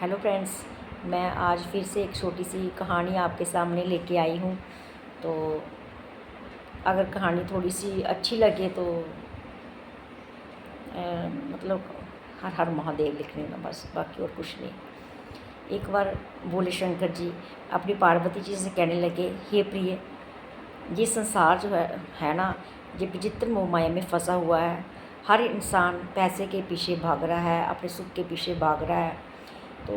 Hello friends, मैं आज फिर से एक छोटी सी कहानी आपके सामने लेके आई हूँ। तो अगर कहानी थोड़ी सी अच्छी लगे तो मतलब हर हर महादेव लिख लेना, बस बाकी और कुछ नहीं। एक बार भोले शंकर जी अपनी पार्वती जी से कहने लगे, हे प्रिय, ये संसार जो है ना, ये विचित्र मोह माया में फंसा हुआ है। हर इंसान पैसे के पीछे भाग रहा है, अपने सुख के पीछे भाग रहा है। तो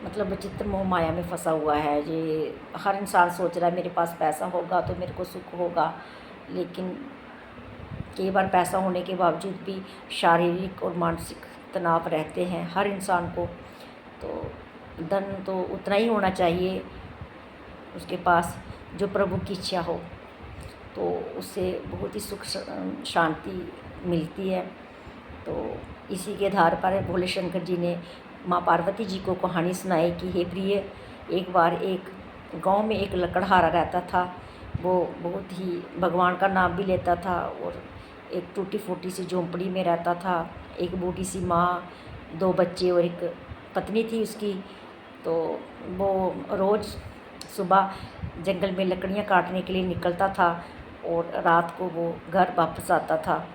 मतलब विचित्र मोह माया में फंसा हुआ है। ये हर इंसान सोच रहा है मेरे पास पैसा होगा तो मेरे को सुख होगा, लेकिन कई बार पैसा होने के बावजूद भी शारीरिक और मानसिक तनाव रहते हैं हर इंसान को। तो धन तो उतना ही होना चाहिए उसके पास जो प्रभु की इच्छा हो, तो उससे बहुत ही सुख शांति मिलती है। तो इसी के आधार पर भोले शंकर जी ने माँ पार्वती जी को कहानी सुनाई कि हे प्रिय, एक बार एक गांव में एक लकड़हारा रहता था। वो बहुत ही भगवान का नाम भी लेता था और एक टूटी फूटी सी झोंपड़ी में रहता था। एक बूढ़ी सी माँ, दो बच्चे और एक पत्नी थी उसकी। तो वो रोज़ सुबह जंगल में लकड़ियाँ काटने के लिए निकलता था और रात को वो घर वापस आता था।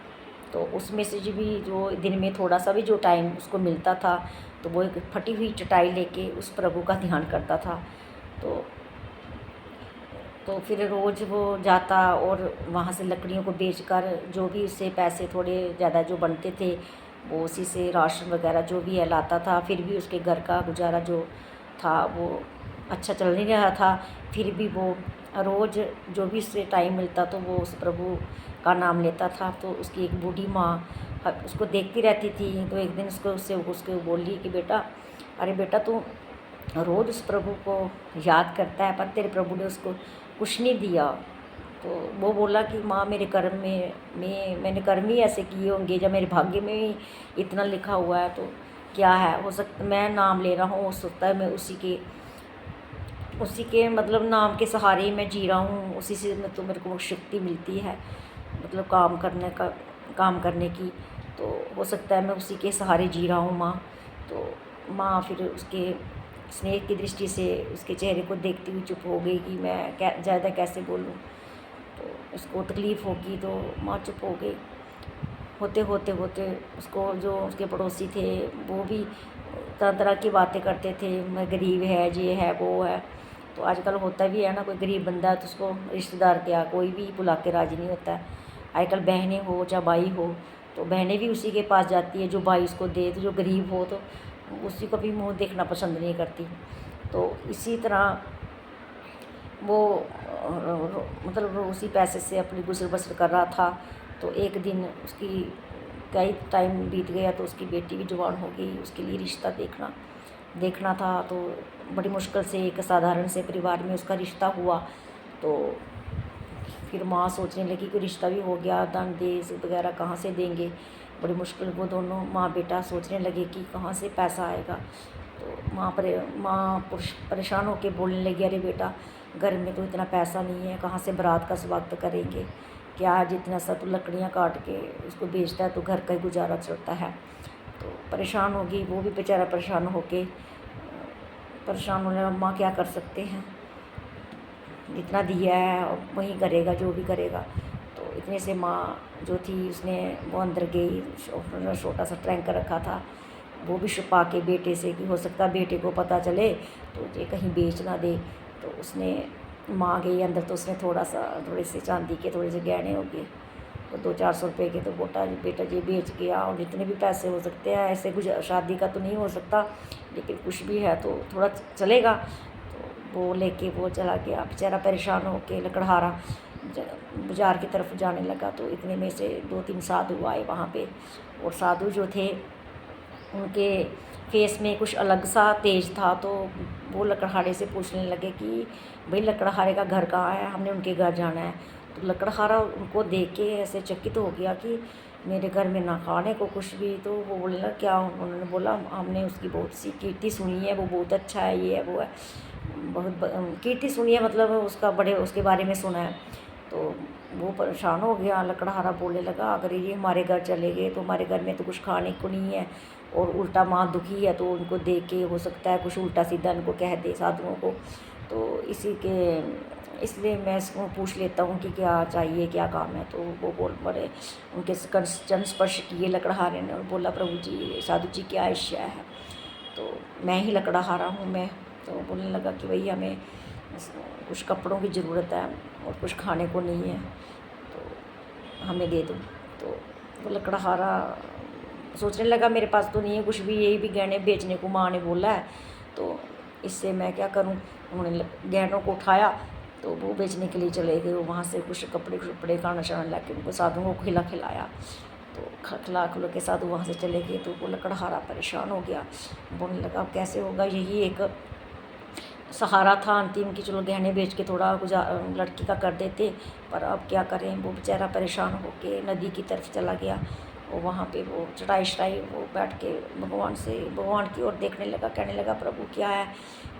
तो उसमें से जो दिन में थोड़ा सा भी जो टाइम उसको मिलता था, तो वो एक फटी हुई चटाई लेके उस प्रभु का ध्यान करता था। तो फिर रोज़ वो जाता और वहाँ से लकड़ियों को बेचकर जो भी उससे पैसे थोड़े ज़्यादा जो बनते थे, वो उसी से राशन वगैरह जो भी है लाता था। फिर भी उसके घर का गुजारा जो था वो अच्छा चल नहीं रहा था। फिर भी वो रोज़ जो भी उससे टाइम मिलता तो वो उस प्रभु का नाम लेता था। तो उसकी एक बूढ़ी माँ उसको देखती रहती थी। तो एक दिन उसको बोली कि बेटा, अरे बेटा, तू रोज़ उस प्रभु को याद करता है पर तेरे प्रभु ने उसको कुछ नहीं दिया। तो वो बोला कि माँ, मेरे कर्म में मैंने कर्म ही ऐसे किए होंगे, जब मेरे भाग्य में ही इतना लिखा हुआ है तो क्या है, हो सकता मैं नाम ले रहा हूँ, हो सकता है मैं उसी के मतलब नाम के सहारे ही मैं जी रहा हूँ, उसी से मैं तो मेरे को शक्ति मिलती है मतलब काम करने की। तो हो सकता है मैं उसी के सहारे जी रहा हूँ माँ। तो माँ फिर उसके स्नेह की दृष्टि से उसके चेहरे को देखती हुई चुप हो गई कि मैं ज़्यादा कैसे बोलूँ। तो उसको तकलीफ़ होगी तो माँ चुप हो गई। होते होते होते उसको जो उसके पड़ोसी थे वो भी तरह तरह की बातें करते थे, मैं गरीब है, ये है, वो है। तो आजकल होता भी है ना, कोई गरीब बंदा है तो उसको रिश्तेदार क्या कोई भी बुला के राज़ी नहीं होता है। आजकल बहनें हो चाहे भाई हो, तो बहनें भी उसी के पास जाती है जो भाई उसको दे। तो जो गरीब हो तो उसी को भी मुँह देखना पसंद नहीं करती। तो इसी तरह वो मतलब वो उसी पैसे से अपनी गुजर बसर कर रहा था। तो एक दिन उसकी कई टाइम बीत गया तो उसकी बेटी भी जवान हो गई। उसके लिए रिश्ता देखना था। तो बड़ी मुश्किल से एक साधारण से परिवार में उसका रिश्ता हुआ। तो फिर माँ सोचने लगी कि रिश्ता भी हो गया, दान दहेज वगैरह कहाँ से देंगे। बड़ी मुश्किल वो दोनों माँ बेटा सोचने लगे कि कहाँ से पैसा आएगा। तो माँ परेशान होकर बोलने लगी, अरे बेटा, घर में तो इतना पैसा नहीं है, कहाँ से बारात का स्वागत करेंगे, क्या जितना सा तो लकड़ियाँ काट के उसको बेचता है तो घर का ही गुजारा चलता है। तो परेशान होगी वो भी बेचारा, परेशान होने माँ क्या कर सकते हैं, जितना दिया है वही करेगा जो भी करेगा। तो इतने से माँ जो थी उसने वो अंदर गई, छोटा सा टैंक रखा था, वो भी छुपा के बेटे से कि हो सकता बेटे को पता चले तो ये कहीं बेच ना दे। तो उसने माँ गई अंदर तो उसने थोड़े से चांदी के थोड़े से गहने हो गए, तो 200-400 रुपये के। तो बेटा ये बेच गया और जितने भी पैसे हो सकते हैं ऐसे कुछ शादी का तो नहीं हो सकता, लेकिन कुछ भी है तो थोड़ा चलेगा। तो वो लेके वो चला गया। बेचारा परेशान होके लकड़हारा बाज़ार की तरफ जाने लगा। तो इतने में से 2-3 साधु आए वहाँ पे, और साधु जो थे उनके फेस में कुछ अलग सा तेज था। तो वो लकड़हारे से पूछने लगे कि भाई, लकड़हारे का घर कहाँ है, हमने उनके घर जाना है। तो लकड़हारा उनको देख के ऐसे चकित हो गया कि मेरे घर में ना खाने को कुछ भी। तो वो बोलने लगा क्या, उन्होंने बोला हमने उसकी बहुत सी कीर्ति सुनी है, वो बहुत अच्छा है, ये है वो है, कीर्ति सुनी है, मतलब उसका बड़े उसके बारे में सुना है। तो वो परेशान हो गया। लकड़हारा बोलने लगा, अगर ये हमारे घर चले गए तो हमारे घर में तो कुछ खाने को नहीं है, और उल्टा माँ दुखी है तो उनको देख के हो सकता है कुछ उल्टा सीधा उनको कह दे साधुओं को। तो इसी के इसलिए मैं इसको पूछ लेता हूँ कि क्या चाहिए, क्या काम है। तो वो बोल बड़े उनके चरण स्पर्श किए लकड़हारे ने और बोला, प्रभु जी साधु जी क्या इच्छा है। तो मैं ही लकड़हारा हूँ मैं। तो बोलने लगा कि भाई हमें कुछ कपड़ों की ज़रूरत है और कुछ खाने को नहीं है, तो हमें दे दो। तो वो लकड़हारा सोचने लगा मेरे पास तो नहीं है कुछ भी, यही भी गहने बेचने को माँ ने बोला है, तो इससे मैं क्या करूँ। उन्होंने गहनों को उठाया तो वो बेचने के लिए चले गए। वो वहाँ से कुछ कपड़े खाना शाना ला के उनको साधुओं को खिलाया। तो खिला खुला के साधु वहाँ से चले गए। तो वो लकड़हारा परेशान हो गया, बोलने लगा अब कैसे होगा, यही एक सहारा था अंतिम कि चलो गहने बेच के थोड़ा लड़की का कर देते, पर अब क्या करें। वो बेचारा परेशान होके नदी की तरफ चला गया। और वहाँ पे वो चटाई वो बैठ के भगवान की ओर देखने लगा, कहने लगा प्रभु क्या है,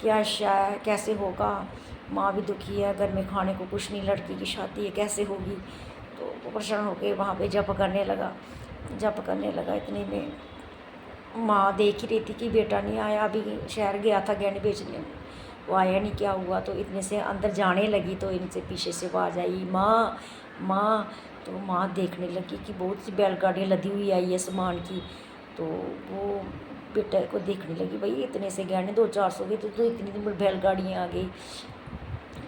क्या इच्छा है, कैसे होगा। माँ भी दुखी है, घर में खाने को कुछ नहीं, लड़की की शादी है, कैसे होगी। तो वो परेशान होके वहाँ पे जप करने लगा। इतने में माँ देख ही रही थी कि बेटा नहीं आया, अभी शहर गया था गहने बेचने, वो आया नहीं, क्या हुआ। तो इतने से अंदर जाने लगी तो इनसे पीछे से आवाज़ आई, माँ माँ। तो माँ देखने लगी कि बहुत सी बैलगाड़ियाँ लदी हुई आई है सामान की। तो वो बेटा को देखने लगी, भाई इतने से गहने 200-400 के, तो इतनी बैलगाड़ियाँ आ गई।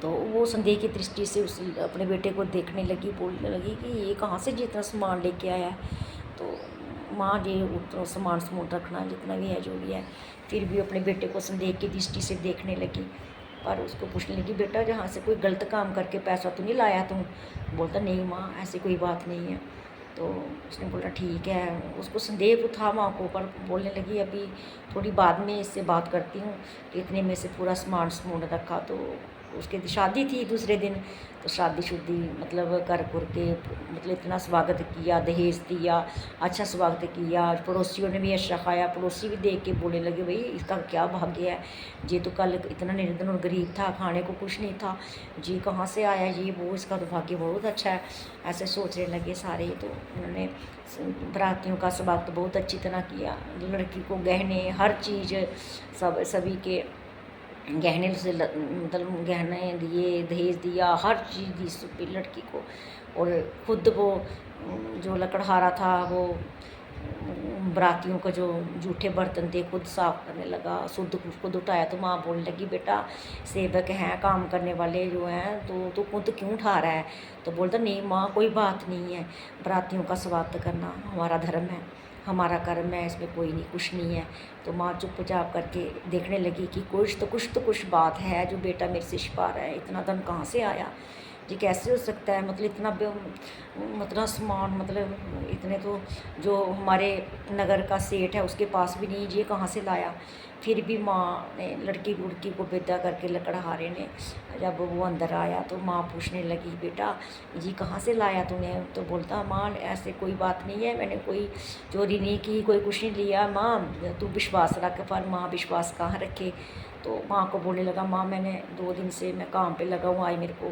तो वो संदेह की दृष्टि से उस अपने बेटे को देखने लगी, बोलने लगी कि ये कहाँ से जितना सामान लेके आया है। तो माँ ये उतना सामान रखना जितना भी है जो भी है, फिर भी अपने बेटे को संदेह की दृष्टि से देखने लगी। पर उसको पूछने लगी, बेटा जहाँ से कोई गलत काम करके पैसा तो नहीं लाया तुम। बोलता नहीं माँ ऐसी कोई बात नहीं है। तो उसने बोला ठीक है। उसको संदेह तो था माँ को, पर बोलने लगी अभी थोड़ी बाद में इससे बात करती हूँ। इतने में से पूरा सामान रखा। तो उसके शादी थी दूसरे दिन, तो शादी शुद्धि मतलब कर के मतलब इतना स्वागत किया, दहेज दिया, अच्छा स्वागत किया। पड़ोसियों ने भी अच्छा खाया, पड़ोसी भी देख के बोलने लगे भाई इसका क्या भाग्य है, ये तो कल इतना निर्धन और गरीब था, खाने को कुछ नहीं था, जी कहाँ से आया ये वो, इसका तो भाग्य बहुत अच्छा है। ऐसे सोचने लगे सारे। तो उन्होंने बरातियों का स्वागत बहुत अच्छी तरह किया। लड़की को गहने हर चीज़ सभी के गहने से मतलब गहने दिए, दहेज दिया, हर चीज़ दी लड़की को। और खुद वो जो लकड़हारा था वो बरातियों का जो जूठे बर्तन थे खुद साफ़ करने लगा, शुद्ध खुद उठाया। तो माँ बोलने लगी बेटा सेवक हैं, काम करने वाले जो हैं, तो खुद क्यों उठा रहा है। तो बोलता नहीं माँ कोई बात नहीं है, बरातियों का स्वागत करना हमारा धर्म है, हमारा कर्म है, इसमें कोई नहीं कुछ नहीं है। तो माँ चुपचाप करके देखने लगी कि कुछ बात है जो बेटा मेरे से छिपा रहा है। इतना धन कहाँ से आया, ये कैसे हो सकता है, मतलब इतना मतलब सामान, मतलब इतने तो जो हमारे नगर का सेठ है उसके पास भी नहीं, ये कहाँ से लाया। फिर भी माँ ने लड़की को विदा करके लकड़हारे ने जब वो अंदर आया तो माँ पूछने लगी बेटा ये कहाँ से लाया तूने। तो बोलता माँ ऐसे कोई बात नहीं है, मैंने कोई चोरी नहीं की, कोई कुछ नहीं लिया माँ, तू विश्वास रख। पर माँ विश्वास कहाँ रखे। तो माँ को बोलने लगा माँ मैंने 2 दिन से मैं काम पे लगा हूँ, आज मेरे को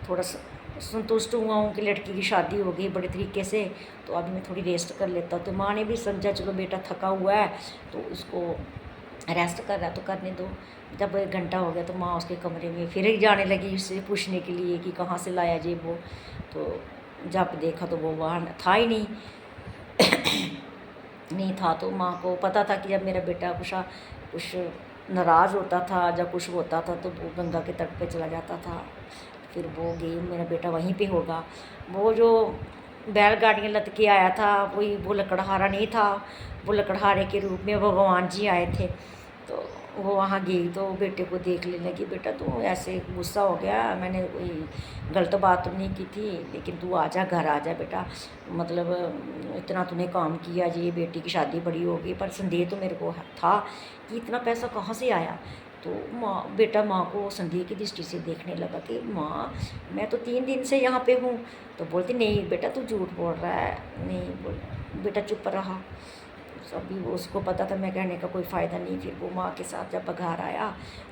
थोड़ा संतुष्ट हुआ हूँ कि लड़की की शादी हो गई बड़े तरीके से, तो अभी मैं थोड़ी रेस्ट कर लेता हूँ। तो माँ ने भी समझा चलो बेटा थका हुआ है तो उसको रेस्ट कर रहा है तो करने दो। जब 1 घंटा हो गया तो माँ उसके कमरे में फिर जाने लगी उससे पूछने के लिए कि कहाँ से लाया जी वो। तो जब देखा तो वो वहाँ था ही नहीं नहीं था। तो माँ को पता था कि जब मेरा बेटा कुछ नाराज़ होता था, जब कुछ होता था तो वो गंगा के तट पे चला जाता था, फिर वो गई मेरा बेटा वहीं पे होगा। वो जो बैलगाड़ियाँ लद के आया था वही वो लकड़हारा नहीं था, वो लकड़हारे के रूप में भगवान जी आए थे। तो वो वहाँ गई तो बेटे को देखने लगी, बेटा तू ऐसे गुस्सा हो गया, मैंने कोई गलत बात तो नहीं की थी, लेकिन तू आजा घर आजा बेटा, मतलब इतना तूने काम किया, ये बेटी की शादी बड़ी हो गई। पर संदेह तो मेरे को था कि इतना पैसा कहाँ से आया। तो बेटा माँ को संदेह की दृष्टि से देखने लगा कि माँ मैं तो 3 दिन से यहाँ पे हूँ। तो बोलती नहीं बेटा तू झूठ बोल रहा है, नहीं बोल। बेटा चुप रहा, तो अभी वो उसको पता था मैं कहने का कोई फ़ायदा नहीं। फिर वो माँ के साथ जब घर आया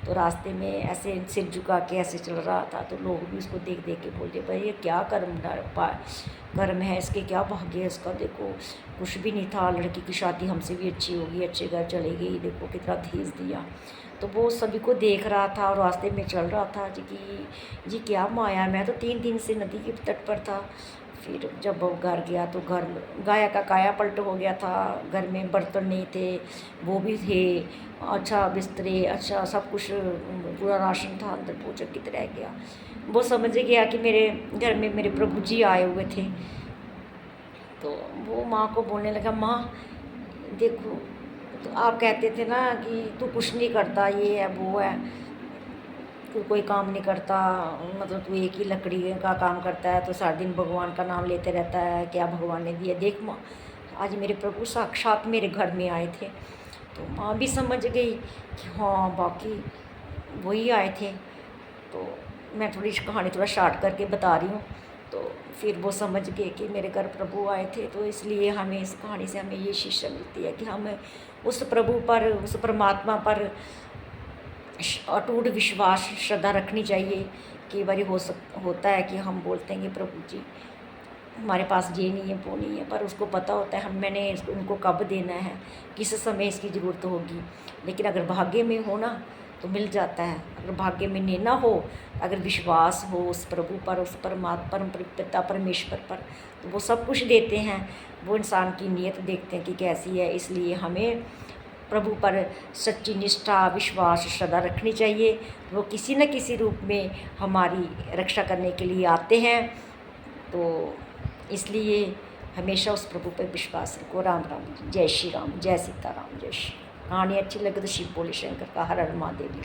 तो रास्ते में ऐसे सिर झुका के ऐसे चल रहा था, तो लोग भी उसको देख देख के बोलते भाई ये क्या कर्म है इसके, क्या भाग्य है इसका, देखो कुछ भी नहीं था, लड़की की शादी हमसे भी अच्छी होगी, अच्छे घर चली गई, देखो कितना दहेज दिया। तो वो सभी को देख रहा था और रास्ते में चल रहा था जी कि जी क्या माया, मैं तो 3 दिन से नदी के तट पर था। फिर जब वो घर गया तो घर गाया का काया पलट हो गया था, घर में बर्तन नहीं थे, वो भी थे, अच्छा बिस्तरे, अच्छा सब कुछ, पूरा राशन था, अंदर पूजा की तरह गया। वो समझ गया कि मेरे घर में मेरे प्रभु जी आए हुए थे। तो वो माँ को बोलने लगा, माँ देखो, तो आप कहते थे ना कि तू कुछ नहीं करता, ये है वो है, तू कोई काम नहीं करता, मतलब तू एक ही लकड़ी का काम करता है, तो सारा दिन भगवान का नाम लेते रहता है, क्या भगवान ने दिया। देख माँ, आज मेरे प्रभु साक्षात मेरे घर में आए थे। तो माँ भी समझ गई कि हाँ बाकी वही आए थे। तो मैं थोड़ी कहानी थोड़ा शार्ट करके बता रही हूँ। तो फिर वो समझ गए कि मेरे घर प्रभु आए थे। तो इसलिए हमें इस कहानी से हमें ये शिक्षा मिलती है कि हमें उस प्रभु पर, उस परमात्मा पर अटूट विश्वास श्रद्धा रखनी चाहिए। कई बार होता है कि हम बोलते हैं कि प्रभु जी हमारे पास ये नहीं है वो नहीं है, पर उसको पता होता है मैंने उनको कब देना है, किस समय इसकी ज़रूरत होगी। लेकिन अगर भाग्य में हो ना तो मिल जाता है, अगर भाग्य में नहीं ना हो, अगर विश्वास हो उस प्रभु पर, उस परमात्मा पिता परमेश्वर पर, तो वो सब कुछ देते हैं। वो इंसान की नीयत देखते हैं कि कैसी है। इसलिए हमें प्रभु पर सच्ची निष्ठा, विश्वास, श्रद्धा रखनी चाहिए। वो किसी न किसी रूप में हमारी रक्षा करने के लिए आते हैं। तो इसलिए हमेशा उस प्रभु पर विश्वास रखो। राम राम, जय श्री राम, जय सीताराम, जय श्री। कहानी अच्छी लगे तो शिव बोले शंकर का हर हर महादेव।